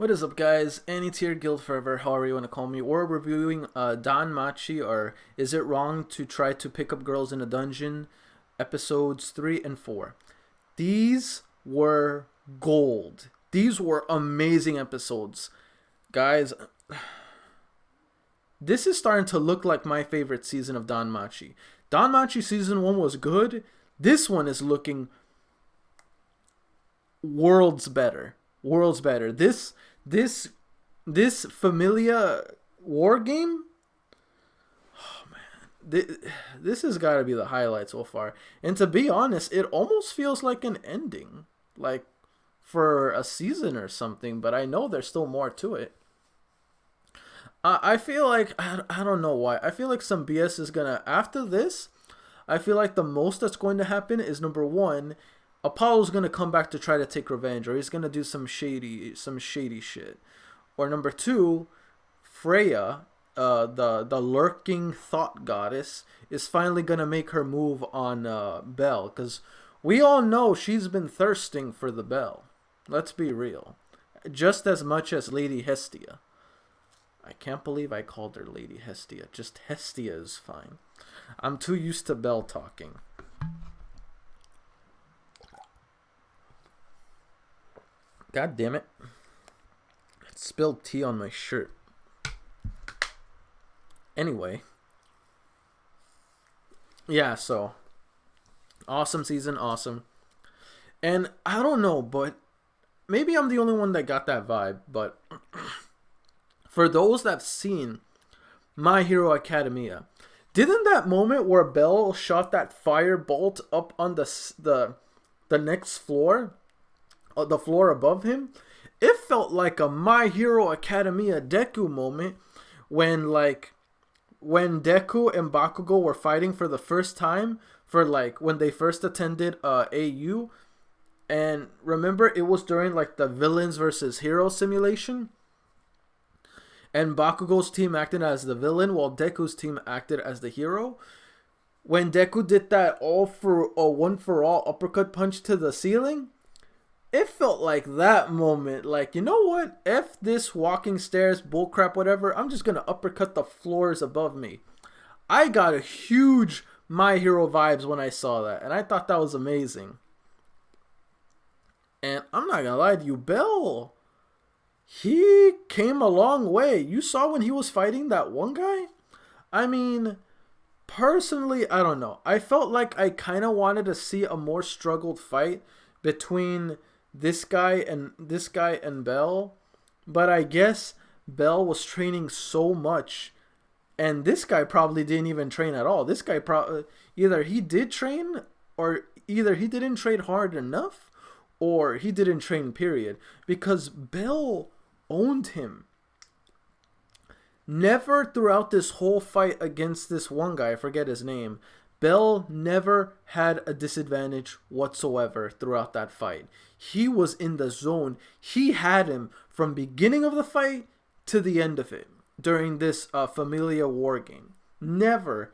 What is up, guys? Any tier guild forever, however you want to call me. We're reviewing Danmachi, or Is It Wrong to Try to Pick Up Girls in a Dungeon, episodes 3 and 4. These were gold. These were amazing episodes. Guys, this is starting to look like my favorite season of Danmachi. Danmachi season 1 was good. This one is looking worlds better. Worlds better. This Familia war game, oh man, this has got to be the highlight so far. And to be honest, it almost feels like an ending, like for a season or something. But I know there's still more to it. I feel like I don't know why. I feel like some BS is gonna after this. I feel like the most that's going to happen is, number one, Apollo's gonna come back to try to take revenge, or he's gonna do some shady shit. Or number two, Freya, the lurking thought goddess, is finally gonna make her move on Belle, because we all know she's been thirsting for the Belle. Let's be real, just as much as Lady Hestia. I can't believe I called her Lady Hestia. Just Hestia is fine. I'm too used to Belle talking. God damn it. I spilled tea on my shirt. Anyway. Yeah, so. Awesome season, awesome. And I don't know, but maybe I'm the only one that got that vibe, but for those that've seen My Hero Academia, didn't that moment where Belle shot that fire bolt up on the next floor, the floor above him, it felt like a My Hero Academia Deku moment when Deku and Bakugo were fighting for the first time, for when they first attended AU. And remember, it was during the villains versus hero simulation, and Bakugo's team acted as the villain while Deku's team acted as the hero. When Deku did that one for all uppercut punch to the ceiling, it felt like that moment. You know what? F this walking stairs, bullcrap, whatever. I'm just gonna uppercut the floors above me. I got a huge My Hero vibes when I saw that, and I thought that was amazing. And I'm not gonna lie to you, Belle, he came a long way. You saw when he was fighting that one guy? I mean, personally, I don't know. I felt like I kind of wanted to see a more struggled fight between this guy and Belle. But I guess Belle was training so much, and this guy probably didn't even train at all. This guy either he did train, or either he didn't train hard enough, or he didn't train, period. Because Belle owned him. Never throughout this whole fight against this one guy, I forget his name, Belle never had a disadvantage whatsoever throughout that fight. He was in the zone. He had him from beginning of the fight to the end of it during this Familia war game. Never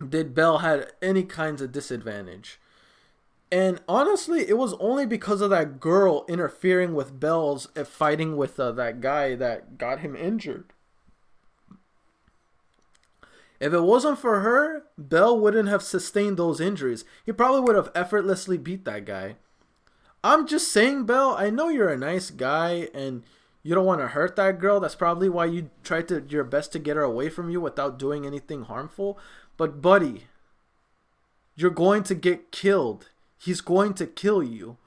did Belle had any kinds of disadvantage. And honestly, it was only because of that girl interfering with Belle's fighting with that guy that got him injured. If it wasn't for her, Belle wouldn't have sustained those injuries. He probably would have effortlessly beat that guy. I'm just saying, Belle, I know you're a nice guy and you don't want to hurt that girl. That's probably why you tried your best to get her away from you without doing anything harmful. But buddy, you're going to get killed. He's going to kill you,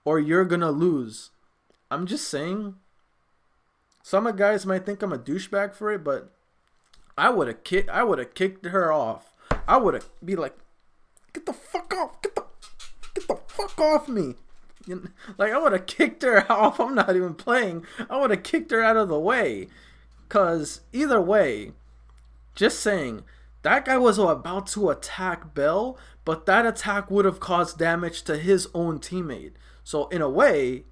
or you're going to lose. I'm just saying. Some guys might think I'm a douchebag for it, but I would have kicked her off. I would have be like, get the fuck off. Get the fuck off me. I would have kicked her off. I'm not even playing. I would have kicked her out of the way. Because either way, just saying, that guy was about to attack Belle, but that attack would have caused damage to his own teammate. So in a way,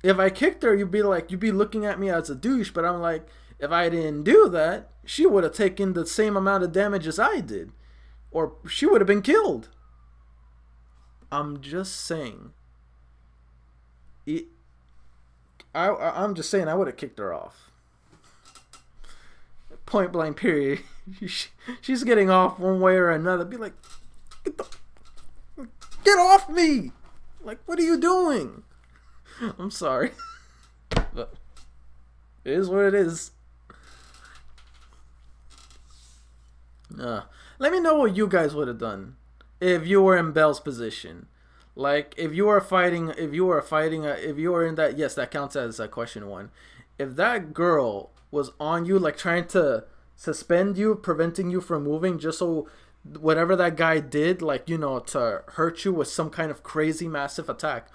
if I kicked her, you'd be looking at me as a douche, but I'm like, if I didn't do that, she would have taken the same amount of damage as I did. Or she would have been killed. I'm just saying. I'm just saying I would have kicked her off. Point blank. Period. She's getting off one way or another. Be like, get off me! Like, what are you doing? I'm sorry, but it is what it is. Let me know what you guys would have done if you were in Belle's position. Like, if you were in that, yes, that counts as question one. If that girl was on you, like trying to suspend you, preventing you from moving, just so whatever that guy did, like, you know, to hurt you with some kind of crazy massive attack,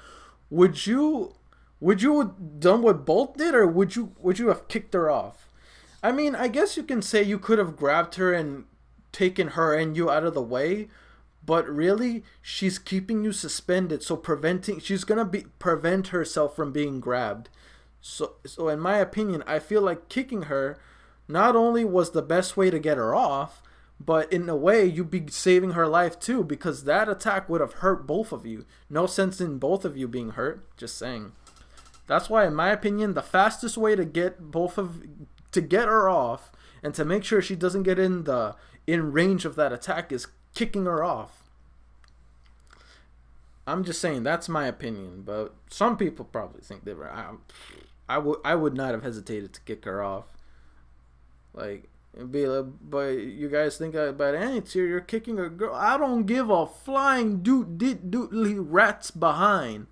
would you have done what Bolt did, or would you have kicked her off? I mean, I guess you can say you could have grabbed her and taken her and you out of the way, but really she's keeping you suspended, so she's gonna prevent herself from being grabbed. So in my opinion, I feel like kicking her not only was the best way to get her off, but in a way you'd be saving her life too, because that attack would have hurt both of you. No sense in both of you being hurt, just saying. That's why, in my opinion, the fastest way to get her off and to make sure she doesn't get in range of that attack is kicking her off. I'm just saying, that's my opinion, but some people probably think they were. I would not have hesitated to kick her off. Like, it'd be like, but you guys think about ants here, you're kicking a girl. I don't give a flying doodly rat's behind.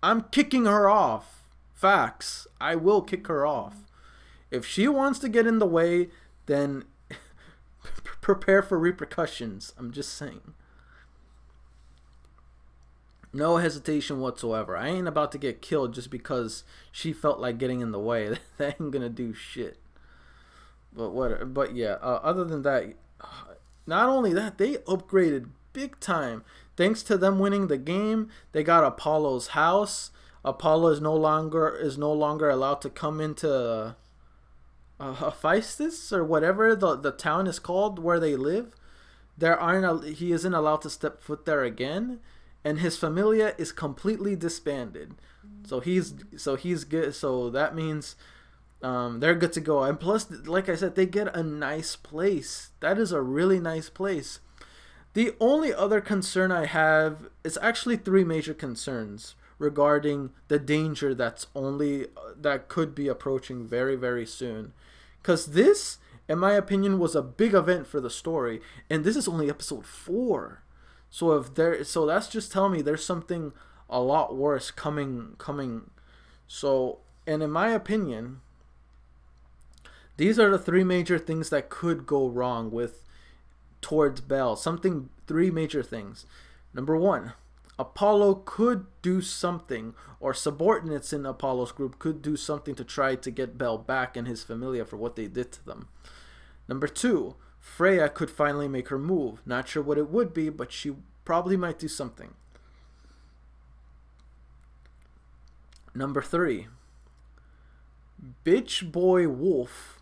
I'm kicking her off. Facts. I will kick her off. If she wants to get in the way, then prepare for repercussions. I'm just saying. No hesitation whatsoever. I ain't about to get killed just because she felt like getting in the way. That ain't gonna do shit. But yeah. Other than that, not only that, they upgraded big time. Thanks to them winning the game, they got Apollo's house. Apollo is no longer allowed to come into Hephaestus or whatever the town is called where they live. He isn't allowed to step foot there again, and his familia is completely disbanded. So he's good. So that means they're good to go. And plus, like I said, they get a nice place. That is a really nice place. The only other concern I have is actually three major concerns regarding the danger that could be approaching very, very soon. Because this, in my opinion, was a big event for the story, and this is only episode 4. So that's just telling me there's something a lot worse coming. So, and in my opinion, these are the three major things that could go wrong towards Belle. Three major things. Number 1, Apollo could do something, or subordinates in Apollo's group could do something to try to get Belle back and his familia for what they did to them. Number 2, Freya could finally make her move. Not sure what it would be, but she probably might do something. Number 3, Bitch Boy Wolf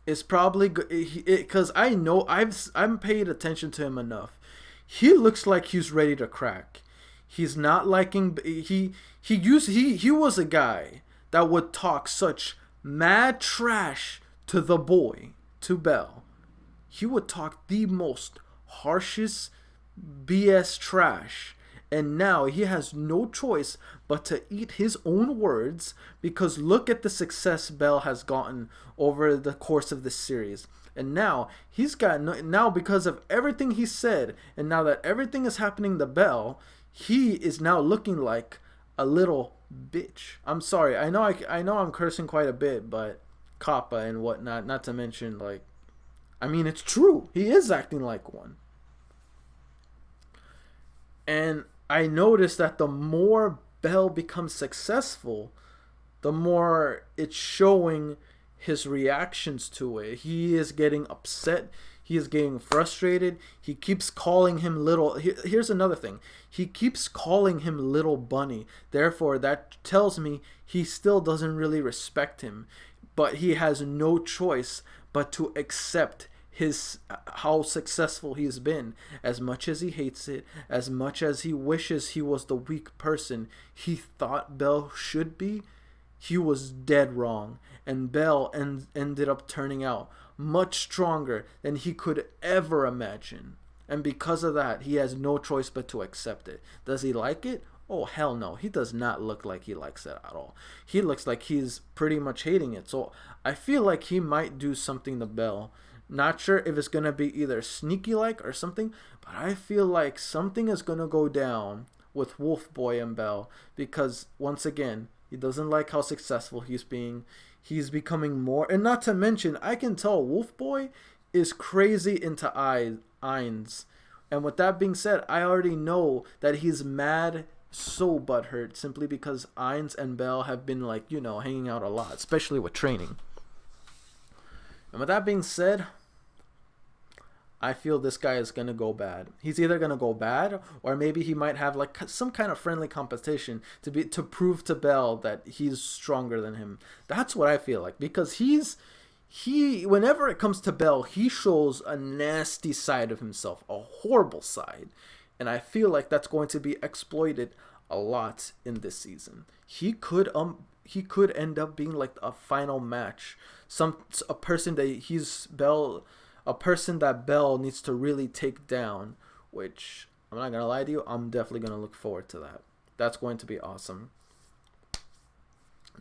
is probably because I know I'm paid attention to him enough. He looks like he's ready to crack. He's not liking. He was a guy that would talk such mad trash to the boy, to Belle. He would talk the most harshest BS trash. And now he has no choice but to eat his own words, because look at the success Belle has gotten over the course of this series. And now now because of everything he said, and now that everything is happening to Belle, he is now looking like a little bitch. I'm sorry. I know I'm cursing quite a bit, but Kappa and whatnot, not to mention, like, I mean, it's true. He is acting like one. And I noticed that the more Belle becomes successful, the more it's showing his reactions to it. He is getting upset. He is getting frustrated. He keeps calling him little. Here's another thing. He keeps calling him Little Bunny. Therefore, that tells me he still doesn't really respect him. But he has no choice but to accept how successful he's been. As much as he hates it, as much as he wishes he was the weak person he thought Belle should be, he was dead wrong, and Bell ended up turning out much stronger than he could ever imagine. And because of that, he has no choice but to accept it. Does he like it? Oh, hell no. He does not look like he likes it at all. He looks like he's pretty much hating it. So I feel like he might do something to Bell. Not sure if it's going to be either sneaky like or something, but I feel like something is going to go down with Wolf Boy and Bell, because once again, he doesn't like how successful he's being. He's becoming more, and not to mention, I can tell Wolf Boy is crazy into Ainz. And with that being said, I already know that he's mad, so butthurt, simply because Ainz and Bell have been, like, you know, hanging out a lot, especially with training. And with that being said, I feel this guy is going to go bad. He's either going to go bad, or maybe he might have like some kind of friendly competition to prove to Bell that he's stronger than him. That's what I feel like, because whenever it comes to Bell, he shows a nasty side of himself, a horrible side. And I feel like that's going to be exploited a lot in this season. He could end up being like a final match. A person that Bell needs to really take down, which I'm not gonna lie to you, I'm definitely gonna look forward to that. That's going to be awesome.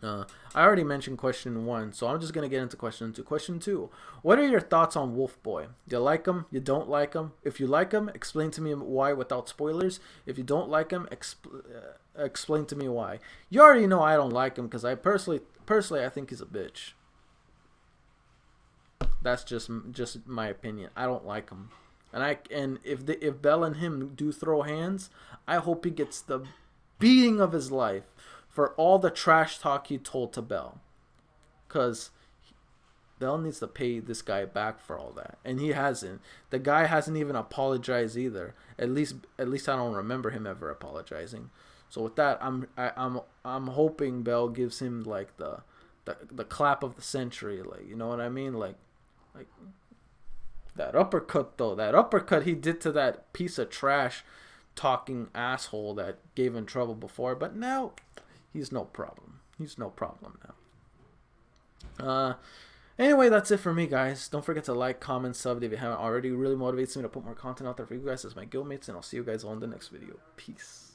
I already mentioned question 1, so I'm just gonna get into question 2. Question 2: what are your thoughts on Wolf Boy? Do you like him? You don't like him? If you like him, explain to me why without spoilers. If you don't like him, explain to me why. You already know I don't like him, because I personally I think he's a bitch. That's just my opinion. I don't like him, and if Bell and him do throw hands, I hope he gets the beating of his life for all the trash talk he told to Bell, because Bell needs to pay this guy back for all that, and he hasn't. The guy hasn't even apologized either. At least I don't remember him ever apologizing. So with that, I'm hoping Bell gives him like the clap of the century, like, you know what I mean, like that uppercut though. That uppercut he did to that piece of trash talking asshole that gave him trouble before, but now he's no problem. He's no problem now. Anyway, that's it for me, guys. Don't forget to like, comment, sub if you haven't already. It really motivates me to put more content out there for you guys as my guildmates, and I'll see you guys on the next video. Peace.